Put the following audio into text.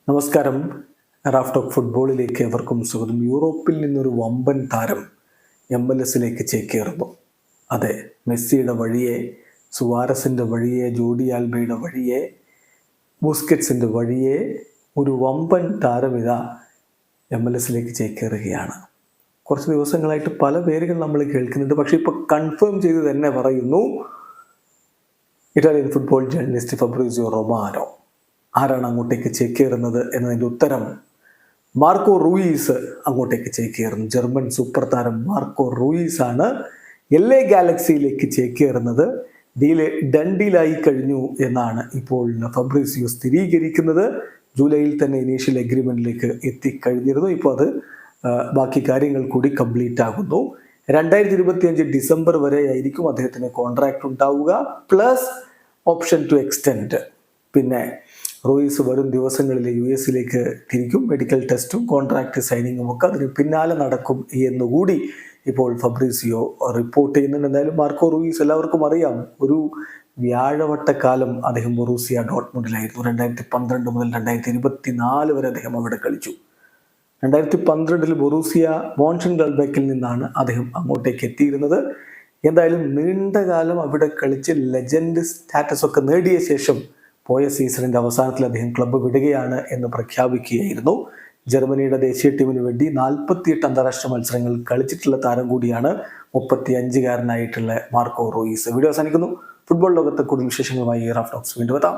നമസ്കാരം. Raf talk ഫുട്ബോളിലേക്ക് എവർക്കും സ്വാഗതം. യൂറോപ്പിൽ നിന്നൊരു വമ്പൻ താരം MLS ചേക്കേറുന്നു. അതെ, മെസ്സിയുടെ വഴിയെ, സുവാരസിൻ്റെ വഴിയെ, ജോഡി ആൽബയുടെ വഴിയെ, ബുസ്കറ്റ്സിൻ്റെ വഴിയെ ഒരു വമ്പൻ താരം ഇതാ MLS ചേക്കേറുകയാണ്. കുറച്ച് ദിവസങ്ങളായിട്ട് പല പേരുകൾ നമ്മൾ കേൾക്കുന്നുണ്ട്. പക്ഷേ ഇപ്പോൾ കൺഫേം ചെയ്ത് തന്നെ പറയുന്നു, Italian football journalist Fabricio Romano. ആരാണ് അങ്ങോട്ടേക്ക് ചേക്കേറുന്നത് എന്നതിൻ്റെ ഉത്തരം മാർക്കോ റൂയിസ് അങ്ങോട്ടേക്ക് ചേക്കേറുന്നു. ജർമ്മൻ സൂപ്പർ താരം മാർക്കോ റൂയിസ് ആണ് LA ഗാലക്സിയിലേക്ക് ചേക്കേറുന്നത്. ഡൺ ഡീലായി കഴിഞ്ഞു എന്നാണ് ഇപ്പോൾ ഫബ്രീസിയോ സ്ഥിരീകരിക്കുന്നത്. ജൂലൈയിൽ തന്നെ ഇനീഷ്യൽ എഗ്രിമെൻറ്റിലേക്ക് എത്തിക്കഴിഞ്ഞിരുന്നു. ഇപ്പോൾ അത് ബാക്കി കാര്യങ്ങൾ കൂടി കംപ്ലീറ്റ് ആകുന്നു. 2025 ഡിസംബർ വരെ ആയിരിക്കും അദ്ദേഹത്തിന് കോൺട്രാക്ട് ഉണ്ടാവുക, പ്ലസ് ഓപ്ഷൻ ടു എക്സ്റ്റെൻഡ്. പിന്നെ റൂയിസ് വരും ദിവസങ്ങളിൽ US തിരിക്കും. മെഡിക്കൽ ടെസ്റ്റും കോൺട്രാക്ട് സൈനിങ്ങും ഒക്കെ അതിന് പിന്നാലെ നടക്കും എന്നുകൂടി ഇപ്പോൾ ഫബ്രീസിയോ റിപ്പോർട്ട് ചെയ്യുന്നുണ്ട്. എന്തായാലും മാർക്കോ റൂയിസ് എല്ലാവർക്കും അറിയാം, ഒരു വ്യാഴവട്ടക്കാലം അദ്ദേഹം ബൊറൂസിയ ഡോട്ട്മുണ്ടിലായിരുന്നു. 2012 മുതൽ 2024 വരെ അദ്ദേഹം അവിടെ കളിച്ചു. 2012 ബൊറൂസിയ മോൺഷൻഗൾബെക്കിൽ നിന്നാണ് അദ്ദേഹം അങ്ങോട്ടേക്ക് എത്തിയിരുന്നത്. എന്തായാലും നീണ്ടകാലം അവിടെ കളിച്ച് ലെജൻഡ് സ്റ്റാറ്റസ് ഒക്കെ നേടിയ ശേഷം പോയ സീസണിൻ്റെ അവസാനത്തിൽ അദ്ദേഹം ക്ലബ്ബ് വിടുകയാണ് എന്ന് പ്രഖ്യാപിക്കുകയായിരുന്നു. ജർമ്മനിയുടെ ദേശീയ ടീമിന് വേണ്ടി 48 അന്താരാഷ്ട്ര മത്സരങ്ങൾ കളിച്ചിട്ടുള്ള താരം കൂടിയാണ് 35-കാരനായിട്ടുള്ള മാർക്കോ റൂയിസ്. വീഡിയോ അവസാനിക്കുന്നു. ഫുട്ബോൾ ലോകത്തെ കൂടുതൽ വിശേഷങ്ങളുമായി റാഫ് ടോക്സ് വീണ്ടും എത്താം.